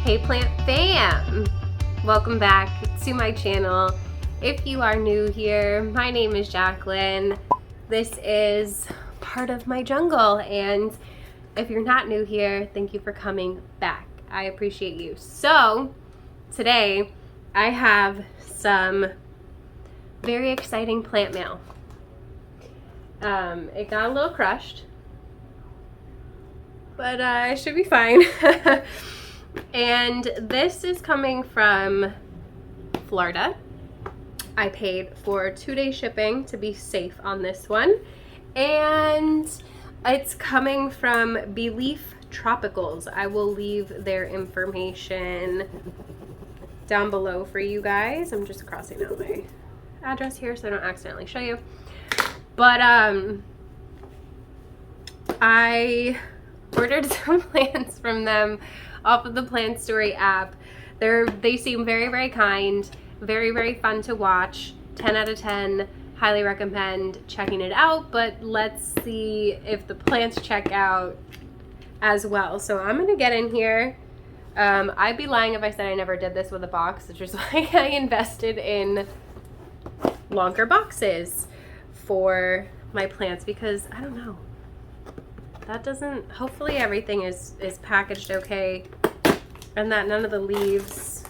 Hey plant fam! Welcome back to my channel. If you are new here, my name is Jacqueline. This is part of my jungle, and if you're not new here, thank you for coming back. I appreciate you. So today I have some very exciting plant mail. It got a little crushed, but it should be fine. And this is coming from Florida. I paid for 2-day shipping to be safe on this one. And it's coming from Beleaf Tropicals. I will leave their information down below for you guys. I'm just crossing out my address here so I don't accidentally show you. But I ordered some plants from them off of the Plant Story app. They seem very, very kind, very, very fun to watch. 10 out of 10. Highly recommend checking it out, but let's see if the plants check out as well. So I'm gonna get in here. I'd be lying if I said I never did this with a box, which is why I invested in longer boxes for my plants, because I don't know. That doesn't, hopefully everything is packaged okay, and that none of the leaves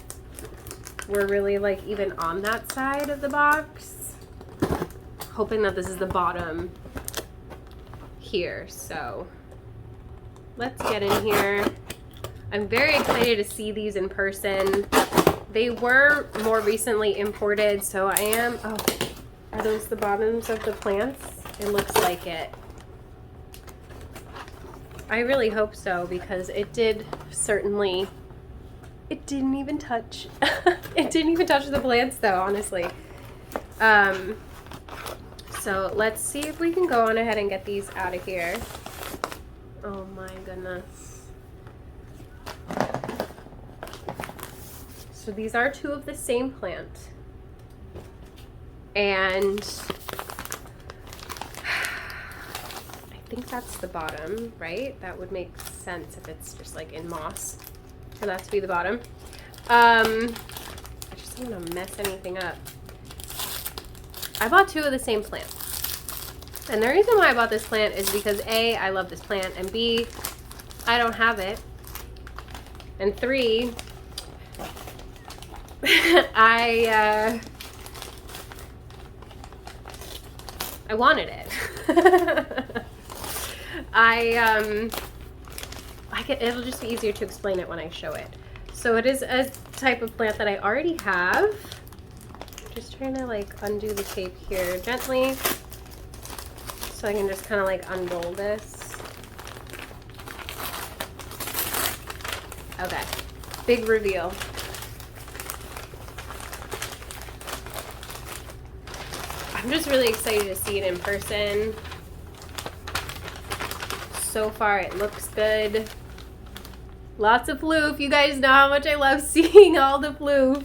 were really like even on that side of the box. Hoping that this is the bottom here. So let's get in here. I'm very excited to see these in person. They were more recently imported, so I am, oh, are those the bottoms of the plants? It looks like it. I really hope so, because it did certainly, it didn't even touch, it didn't even touch the plants though, honestly. So let's see if we can go on ahead and get these out of here. Oh my goodness. So these are two of the same plant. And I think that's the bottom, right? That would make sense if it's just like in moss for that to be the bottom. I just don't want to mess anything up. I bought two of the same plant. And the reason why I bought this plant is because A, I love this plant, and B, I don't have it. And 3, I wanted it. It'll just be easier to explain it when I show it. So it is a type of plant that I already have. Just trying to like undo the tape here gently, so I can just kind of like unroll this. Okay, big reveal. I'm just really excited to see it in person. So far it looks good. Lots of floof. You guys know how much I love seeing all the floof.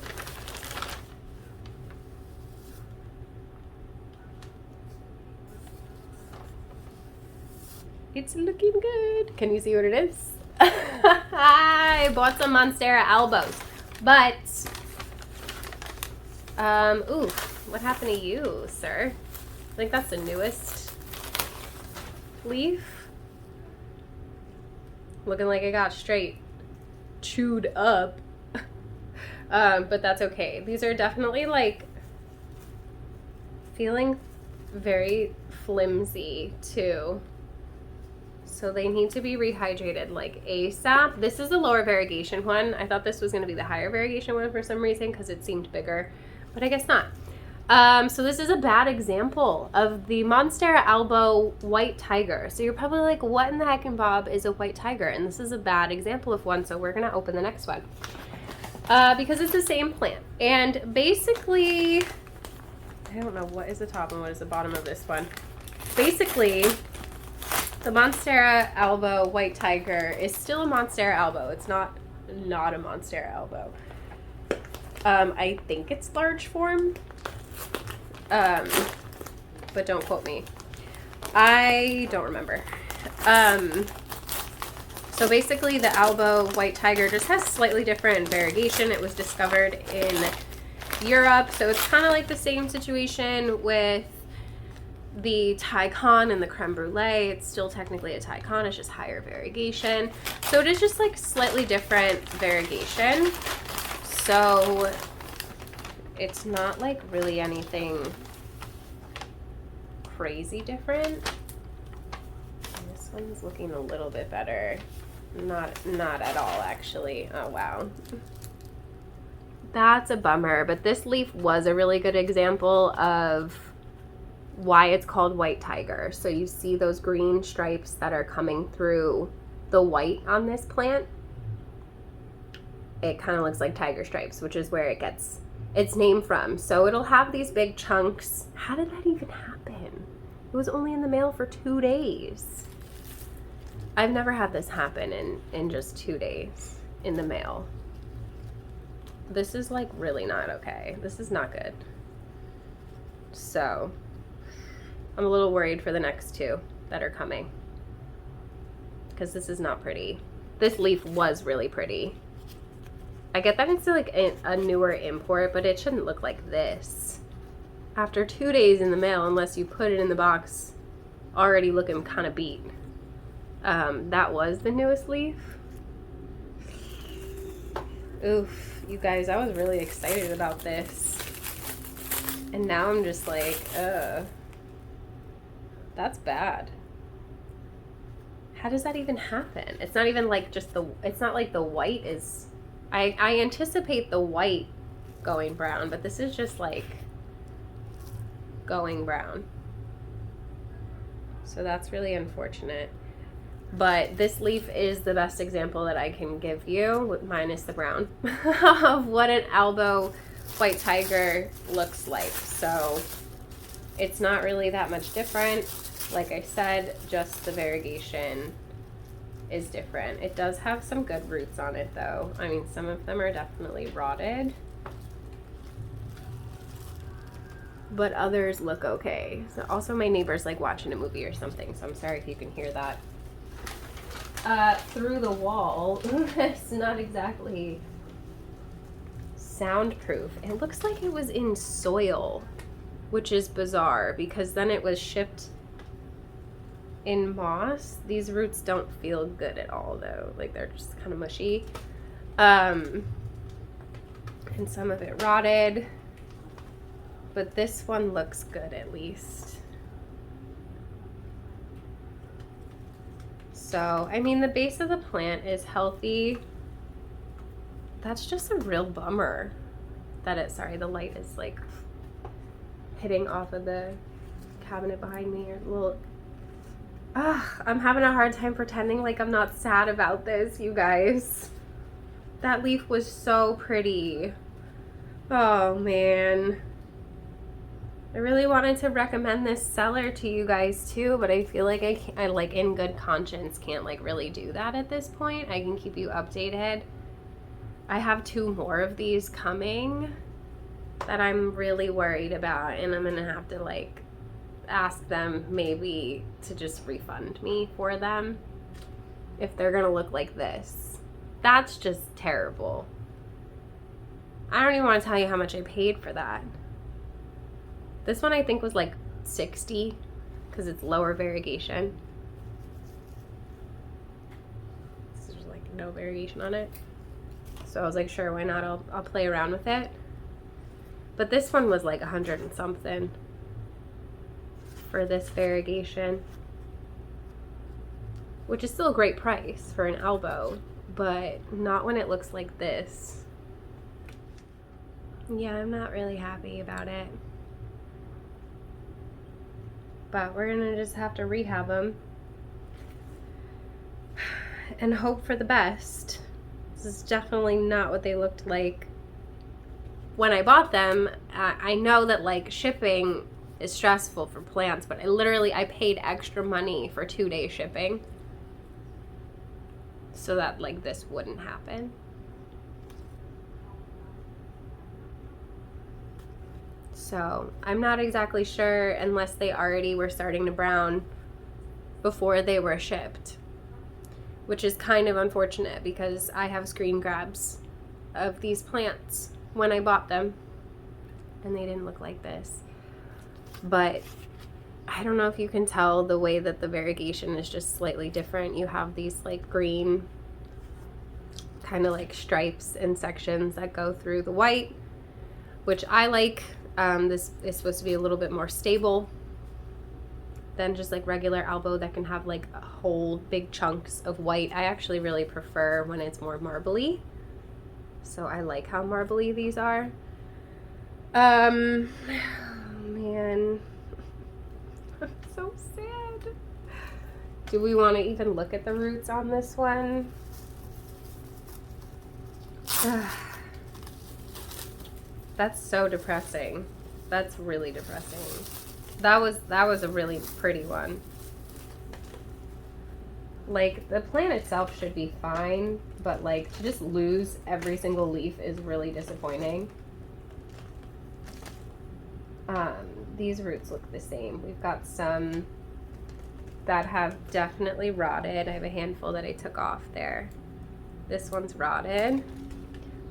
It's looking good. Can you see what it is? I bought some Monstera Albos. But, ooh, what happened to you, sir? I think that's the newest leaf. Looking like it got straight chewed up. But that's okay. These are definitely like feeling very flimsy too. So they need to be rehydrated like ASAP. This is the lower variegation one. I thought this was going to be the higher variegation one for some reason because it seemed bigger, but I guess not. So this is a bad example of the Monstera Albo White Tiger. So you're probably like, what in the heck and Bob is a white tiger? And this is a bad example of one, so we're going to open the next one. Because it's the same plant. And basically, I don't know what is the top and what is the bottom of this one. Basically, the Monstera Albo White Tiger is still a Monstera Albo. It's not a Monstera Albo. I think it's large form. But don't quote me. I don't remember. So basically the Albo White Tiger just has slightly different variegation. It was discovered in Europe, so it's kind of like the same situation with the Tycon and the Creme Brulee. It's still technically a Tycon, it's just higher variegation. So it is just like slightly different variegation. So it's not like really anything crazy different. This one's looking a little bit better. Not at all, actually. Oh, wow. That's a bummer, but this leaf was a really good example of why it's called White Tiger. So you see those green stripes that are coming through the white on this plant? It kind of looks like tiger stripes, which is where it gets its name from. So it'll have these big chunks. How did that even happen? It was only in the mail for 2 days. I've never had this happen in just 2 days in the mail. This is like really not okay. This is not good. So I'm a little worried for the next 2 that are coming, because this is not pretty. This leaf was really pretty. I get that it's like a newer import, but it shouldn't look like this after 2 days in the mail, unless you put it in the box already looking kind of beat. That was the newest leaf. Oof, you guys, I was really excited about this, and now I'm just like, that's bad. How does that even happen? It's not even like just it's not like the white is, I anticipate the white going brown, but this is just like going brown. So that's really unfortunate. But this leaf is the best example that I can give you, minus the brown, of what an Albo White Tiger looks like. So it's not really that much different. Like I said, just the variegation is different. It does have some good roots on it though. I mean, some of them are definitely rotted, but others look okay. So also my neighbor's like watching a movie or something, so I'm sorry if you can hear that. Through the wall. It's not exactly soundproof. It looks like it was in soil, which is bizarre because then it was shipped in moss. These roots don't feel good at all though. Like they're just kind of mushy. And some of it rotted, but this one looks good at least. So, I mean, the base of the plant is healthy. That's just a real bummer that the light is like hitting off of the cabinet behind me, or a little, I'm having a hard time pretending like I'm not sad about this, you guys. That leaf was so pretty. Oh man. I really wanted to recommend this seller to you guys too, but I feel like I like in good conscience can't like really do that at this point. I can keep you updated. I have 2 more of these coming that I'm really worried about, and I'm gonna have to like ask them maybe to just refund me for them if they're gonna look like this. That's just terrible. I don't even want to tell you how much I paid for that. This one I think was like $60 because it's lower variegation. There's like no variegation on it. So I was like, sure, why not? I'll play around with it. But this one was like 100 and something for this variegation, which is still a great price for an Albo, but not when it looks like this. Yeah, I'm not really happy about it. But we're gonna just have to rehab them and hope for the best. This is definitely not what they looked like when I bought them. I know that like shipping is stressful for plants, but I paid extra money for 2-day shipping so that like this wouldn't happen. So I'm not exactly sure, unless they already were starting to brown before they were shipped, which is kind of unfortunate because I have screen grabs of these plants when I bought them and they didn't look like this. But I don't know if you can tell the way that the variegation is just slightly different. You have these like green kind of like stripes and sections that go through the white, which I like. This is supposed to be a little bit more stable than just like regular Albo that can have like a whole big chunks of white. I actually really prefer when it's more marbly. So I like how marbly these are. Oh man, I'm so sad. Do we want to even look at the roots on this one? That's so depressing. That's really depressing. That was a really pretty one. Like, the plant itself should be fine, but like to just lose every single leaf is really disappointing. These roots look the same. We've got some that have definitely rotted. I have a handful that I took off there. This one's rotted.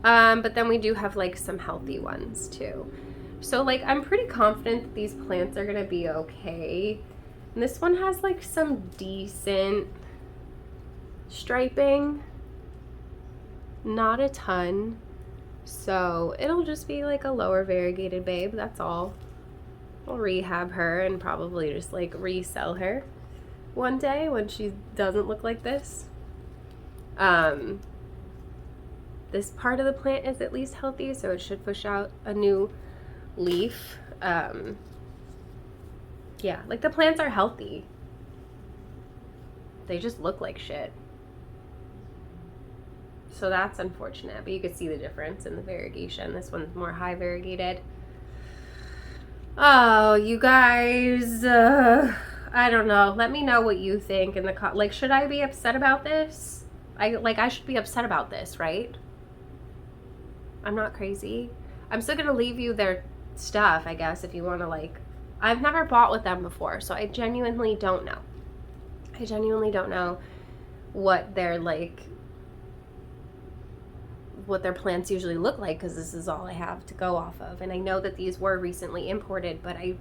But then we do have like some healthy ones too. So like I'm pretty confident that these plants are gonna be okay. And this one has like some decent striping, not a ton. So it'll just be like a lower variegated babe, that's all. I'll rehab her and probably just like resell her one day when she doesn't look like this. This part of the plant is at least healthy, so it should push out a new leaf. Yeah, like the plants are healthy. They just look like shit. So that's unfortunate, but you could see the difference in the variegation. This one's more high variegated. Oh, you guys, I don't know. Let me know what you think in the like, should I be upset about this? I should be upset about this, right? I'm not crazy. I'm still gonna leave you their stuff, I guess, if you want to like. I've never bought with them before, so I genuinely don't know. I genuinely don't know what their like, what their plants usually look like, because this is all I have to go off of. And I know that these were recently imported, but I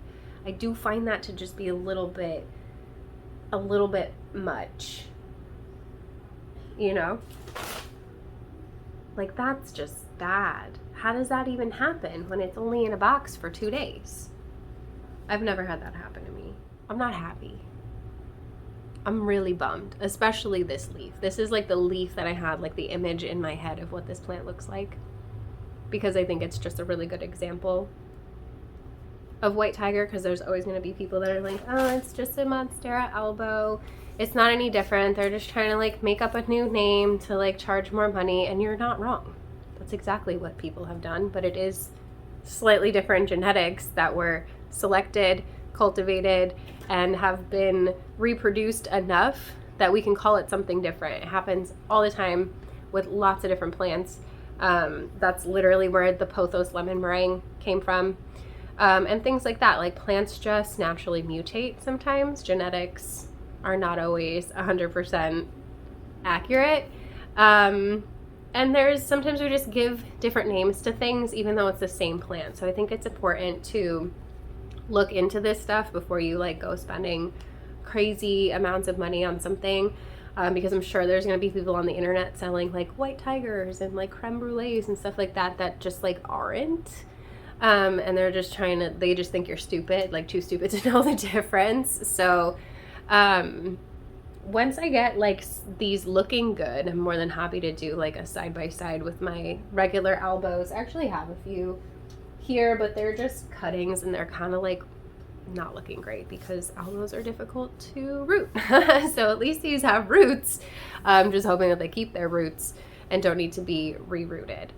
do find that to just be a little bit much, you know? Like, that's just bad. How does that even happen when it's only in a box for 2 days? I've never had that happen to me. I'm not happy. I'm really bummed, especially this leaf. This is like the leaf that I had, like the image in my head of what this plant looks like, because I think it's just a really good example of white tiger, because there's always going to be people that are like, oh, it's just a Monstera Albo. It's not any different. They're just trying to like make up a new name to like charge more money, and you're not wrong. That's exactly what people have done, but it is slightly different genetics that were selected, cultivated, and have been reproduced enough that we can call it something different. It happens all the time with lots of different plants. That's literally where the pothos lemon meringue came from. And things like that. Like, plants just naturally mutate sometimes. Genetics are not always 100% accurate. And there's sometimes we just give different names to things even though it's the same plant. So I think it's important to look into this stuff before you like go spending crazy amounts of money on something, because I'm sure there's going to be people on the internet selling like white tigers and like creme brulees and stuff like that that just like aren't, and they're just trying to, they just think you're stupid, like too stupid to know the difference. So once I get like these looking good, I'm more than happy to do like a side-by-side with my regular Albos. I actually have a few here, but they're just cuttings and they're kind of like not looking great because Albos are difficult to root. So at least these have roots. I'm just hoping that they keep their roots and don't need to be rerouted.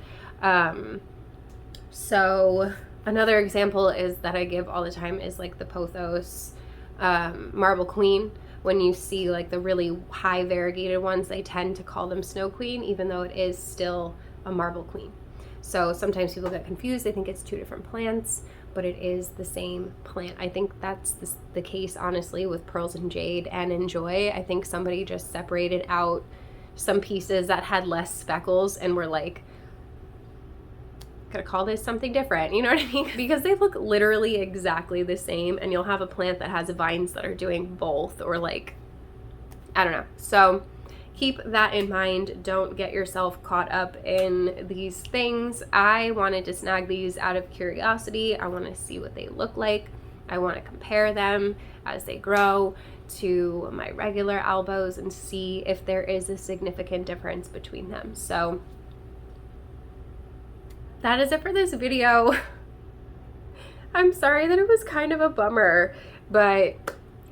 So another example is that I give all the time is like the pothos marble queen. When you see like the really high variegated ones, they tend to call them snow queen, even though it is still a marble queen. So sometimes people get confused. They think it's two different plants, but it is the same plant. I think that's the case, honestly, with Pearls and Jade and Enjoy. I think somebody just separated out some pieces that had less speckles and were like, gotta call this something different, you know what I mean? Because they look literally exactly the same, and you'll have a plant that has vines that are doing both, or like, I don't know. So keep that in mind. Don't get yourself caught up in these things. I wanted to snag these out of curiosity. I want to see what they look like. I want to compare them as they grow to my regular Albos and see if there is a significant difference between them. So that is it for this video. I'm sorry that it was kind of a bummer, but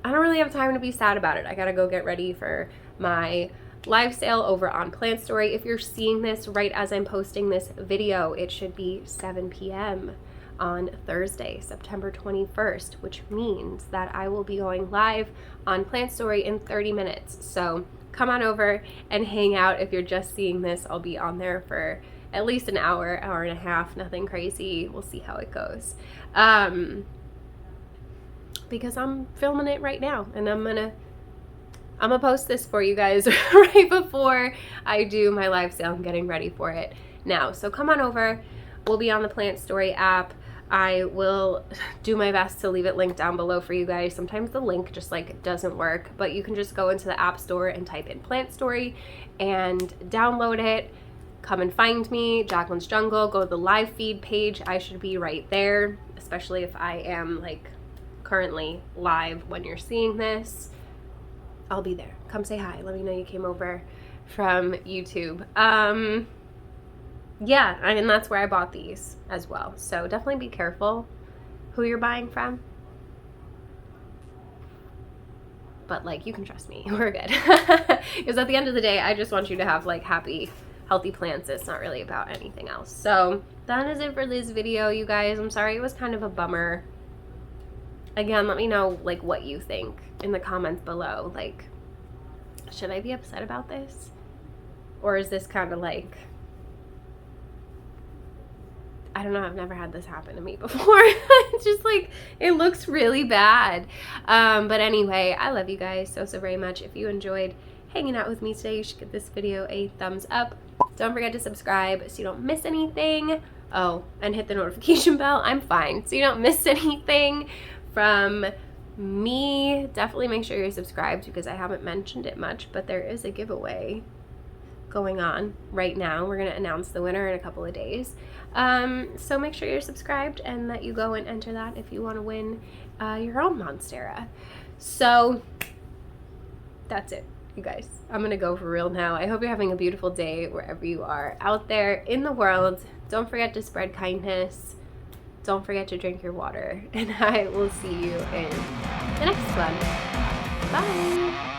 I don't really have time to be sad about it. I gotta go get ready for my live sale over on Plant Story. If you're seeing this right as I'm posting this video, it should be 7 p.m. on Thursday, September 21st, which means that I will be going live on Plant Story in 30 minutes. So come on over and hang out. If you're just seeing this, I'll be on there for at least an hour, hour and a half, nothing crazy. We'll see how it goes. Because I'm filming it right now, and I'm gonna post this for you guys right before I do my live sale. I'm getting ready for it now. So come on over. We'll be on the Plant Story app. I will do my best to leave it linked down below for you guys. Sometimes the link just like doesn't work, but you can just go into the App Store and type in Plant Story and download it. Come and find me, Jacqueline's Jungle. Go to the live feed page. I should be right there, especially if I am like currently live when you're seeing this. I'll be there. Come say hi. Let me know you came over from YouTube. Yeah, I mean, that's where I bought these as well. So definitely be careful who you're buying from. But like, you can trust me. We're good. Because at the end of the day, I just want you to have like happy, healthy plants. It's not really about anything else. So that is it for this video, you guys. I'm sorry it was kind of a bummer. Again, let me know like what you think in the comments below. Like, should I be upset about this? Or is this kind of like, I don't know, I've never had this happen to me before. It's just like, it looks really bad. But anyway, I love you guys so very much. If you enjoyed hanging out with me today, you should give this video a thumbs up. Don't forget to subscribe so you don't miss anything. Oh, and hit the notification bell. I'm fine, so you don't miss anything from me. Definitely make sure you're subscribed because I haven't mentioned it much, but there is a giveaway going on right now. We're going to announce the winner in a couple of days. So make sure you're subscribed and that you go and enter that if you want to win your own Monstera. So that's it, you guys. I'm going to go for real now. I hope you're having a beautiful day wherever you are out there in the world. Don't forget to spread kindness. Don't forget to drink your water. And I will see you in the next one. Bye.